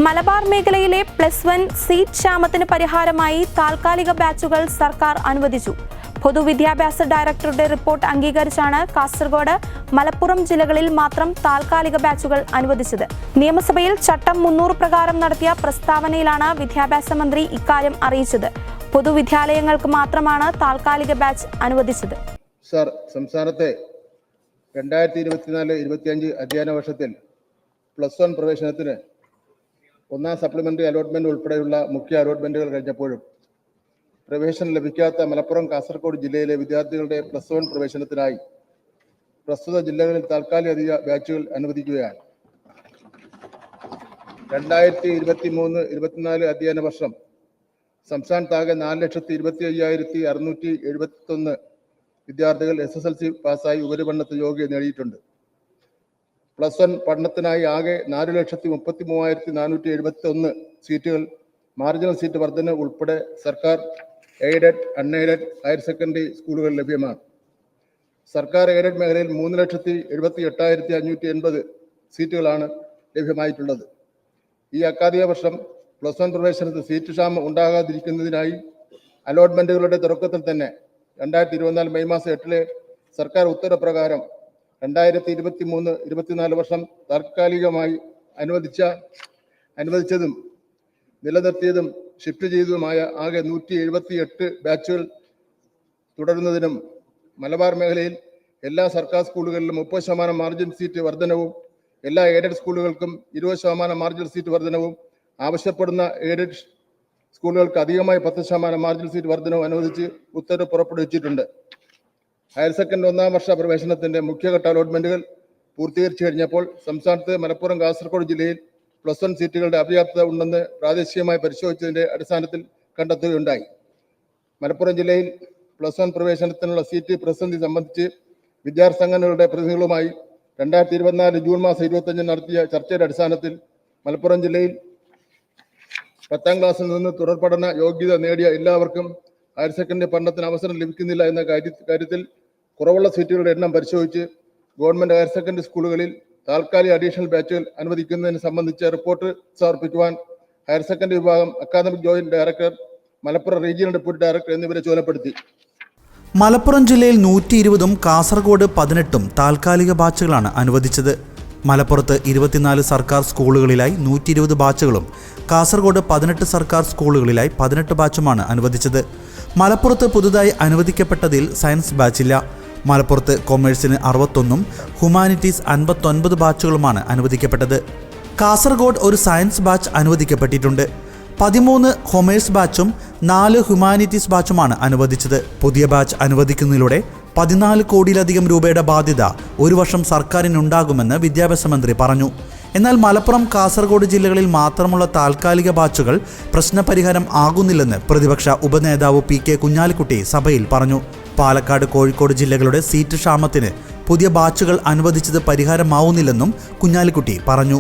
മലബാർ മേഖലയിലെ +1 സീറ്റ് ക്ഷാമത്തിന് പരിഹാരമായി താൽക്കാലിക ബാച്ചുകൾ സർക്കാർ അനുവദിച്ചു. പൊതുവിദ്യാഭ്യാസ ഡയറക്ടറുടെ റിപ്പോർട്ട് അംഗീകരിച്ചാണ് കാസർഗോഡ്, മലപ്പുറം ജില്ലകളിൽ മാത്രം താൽക്കാലിക ബാച്ചുകൾ അനുവദിച്ചത്. നിയമസഭയിൽ ചട്ടം 300 പ്രകാരം നടത്തിയ പ്രസ്താവനയിലാണ് വിദ്യാഭ്യാസ മന്ത്രി ഇക്കാര്യം അറിയിച്ചത്. പൊതുവിദ്യാലയങ്ങൾക്ക് മാത്രമാണ് താൽക്കാലിക ബാച്ച് അനുവദിച്ചത്. സർ, സംസ്ഥാനത്തെ 2024-25 അധ്യയന വർഷത്തിൽ +1 പ്രവേശനത്തിന് ഒന്നാം സപ്ലിമെന്ററി അലോട്ട്മെന്റ് ഉൾപ്പെടെയുള്ള മുഖ്യ അലോട്ട്മെന്റുകൾ കഴിഞ്ഞപ്പോഴും പ്രവേശനം ലഭിക്കാത്ത മലപ്പുറം, കാസർഗോഡ് ജില്ലയിലെ വിദ്യാർത്ഥികളുടെ +1 പ്രവേശനത്തിനായി പ്രസ്തുത ജില്ലകളിൽ താൽക്കാലിക ബാച്ചുകൾ അനുവദിക്കുകയാണ്. 2023-24 അധ്യയന വർഷം സംസ്ഥാനത്താകെ 4,25,671 വിദ്യാർത്ഥികൾ SSLC പാസ്സായി ഉപരിപഠനത്തിന് യോഗ്യത നേടിയിട്ടുണ്ട്. +1 പഠനത്തിനായി ആകെ 4,33,471 സീറ്റുകൾ മാർജിനൽ സീറ്റ് വർധന ഉൾപ്പെടെ സർക്കാർ, എയ്ഡഡ്, അൺഎയ്ഡഡ് ഹയർ സെക്കൻഡറി സ്കൂളുകൾ ലഭ്യമാണ്. സർക്കാർ എയ്ഡഡ് മേഖലയിൽ 3,78,580 സീറ്റുകളാണ് ലഭ്യമായിട്ടുള്ളത്. ഈ അക്കാദമിക വർഷം +1 പ്രവേശനത്തിൽ സീറ്റ് ക്ഷാമം ഉണ്ടാകാതിരിക്കുന്നതിനായി അലോട്ട്മെന്റുകളുടെ തുടക്കത്തിൽ തന്നെ 2024 മെയ് മാസം 8 സർക്കാർ ഉത്തരപ്രകാരം 2023-24 വർഷം താൽക്കാലികമായി അനുവദിച്ചതും നിലനിർത്തിയതും ഷിഫ്റ്റ് ചെയ്തതുമായ ആകെ 178 ബാച്ചുകൾ തുടരുന്നതിനും മലബാർ മേഖലയിൽ എല്ലാ സർക്കാർ സ്കൂളുകളിലും 30% മാർജിൻ സീറ്റ് വർധനവും എല്ലാ എയ്ഡഡ് സ്കൂളുകൾക്കും 20% മാർജിൻ സീറ്റ് വർധനവും ആവശ്യപ്പെടുന്ന എയ്ഡഡ് സ്കൂളുകൾക്ക് അധികമായി 10% മാർജിൻ സീറ്റ് വർധനവും അനുവദിച്ച് ഉത്തരവ് പുറപ്പെടുവിച്ചിട്ടുണ്ട്. ഹയർ സെക്കൻഡറി ഒന്നാം വർഷ പ്രവേശനത്തിന്റെ മുഖ്യഘട്ട അലോട്ട്മെന്റുകൾ പൂർത്തീകരിച്ചു കഴിഞ്ഞപ്പോൾ സംസ്ഥാനത്ത് മലപ്പുറം, കാസർഗോഡ് ജില്ലയിൽ +1 സീറ്റുകളുടെ അപര്യാപ്തത ഉണ്ടെന്ന് പ്രാദേശികമായി പരിശോധിച്ചതിന്റെ അടിസ്ഥാനത്തിൽ കണ്ടെത്തുകയുണ്ടായി. മലപ്പുറം ജില്ലയിൽ +1 പ്രവേശനത്തിനുള്ള സീറ്റ് പ്രതിസന്ധി സംബന്ധിച്ച് വിദ്യാർത്ഥി സംഘടനകളുടെ പ്രതിനിധികളുമായി 2024 ജൂൺ മാസം 25 നടത്തിയ ചർച്ചയുടെ അടിസ്ഥാനത്തിൽ മലപ്പുറം ജില്ലയിൽ 10ാം ക്ലാസ്സിൽ നിന്ന് തുടർ പഠന യോഗ്യത നേടിയ എല്ലാവർക്കും ഹയർ സെക്കൻഡറി പഠനത്തിന് അവസരം ലഭിക്കുന്നില്ല എന്ന കാര്യത്തിൽ കുറവുള്ള സീറ്റുകളുടെ എണ്ണം പരിശോധിച്ച് ഗവൺമെന്റ് ഹയർ സെക്കൻഡറി സ്കൂളുകളിൽ താൽക്കാലിക അഡീഷണൽ ബാച്ചുകൾ അനുവദിക്കുന്നതിന് സംബന്ധിച്ച റിപ്പോർട്ട് സമർപ്പിക്കുവാൻ ഹയർ സെക്കൻഡറി വിഭാഗം academic joint director, Malappuram regional deputy director എന്നിവരെ ചുമതലപ്പെടുത്തി. മലപ്പുറം ജില്ലയിൽ 120-ഉം കാസർഗോഡ് 18-ഉം താൽക്കാലിക ബാച്ചുകളാണ് അനുവദിച്ചത്. മലപ്പുറത്ത് 24 സർക്കാർ സ്കൂളുകളിലായി 120 ബാച്ചുകളും കാസർഗോഡ് 18 സർക്കാർ സ്കൂളുകളിലായി 18 ബാച്ചുമാണ് അനുവദിച്ചത്. മലപ്പുറത്ത് പുതുതായി അനുവദിക്കപ്പെട്ടതിൽ സയൻസ് ബാച്ചില്ല. മലപ്പുറത്ത് കൊമേഴ്സിന് 61-ഉം ഹ്യൂമാനിറ്റീസ് 59 ബാച്ചുകളുമാണ് അനുവദിക്കപ്പെട്ടത്. കാസർഗോഡ് ഒരു സയൻസ് ബാച്ച് അനുവദിക്കപ്പെട്ടിട്ടുണ്ട്. 13 കൊമേഴ്സ് ബാച്ചും 4 ഹ്യൂമാനിറ്റീസ് ബാച്ചുമാണ് അനുവദിച്ചത്. പുതിയ ബാച്ച് അനുവദിക്കുന്നതിലൂടെ 14 കോടിയിലധികം രൂപയുടെ ബാധ്യത ഒരു വർഷം സർക്കാരിനുണ്ടാകുമെന്ന് വിദ്യാഭ്യാസ മന്ത്രി പറഞ്ഞു. എന്നാൽ മലപ്പുറം, കാസർഗോഡ് ജില്ലകളിൽ മാത്രമുള്ള താൽക്കാലിക ബാച്ചുകൾ പ്രശ്നപരിഹാരം ആകുന്നില്ലെന്ന് പ്രതിപക്ഷ ഉപനേതാവ് PK കുഞ്ഞാലിക്കുട്ടി സഭയിൽ പറഞ്ഞു. പാലക്കാട്, കോഴിക്കോട് ജില്ലകളുടെ സീറ്റ് ക്ഷാമത്തിന് പുതിയ ബാച്ചുകൾ അനുവദിച്ചത് പരിഹാരമാവുന്നില്ലെന്നും കുഞ്ഞാലിക്കുട്ടി പറഞ്ഞു.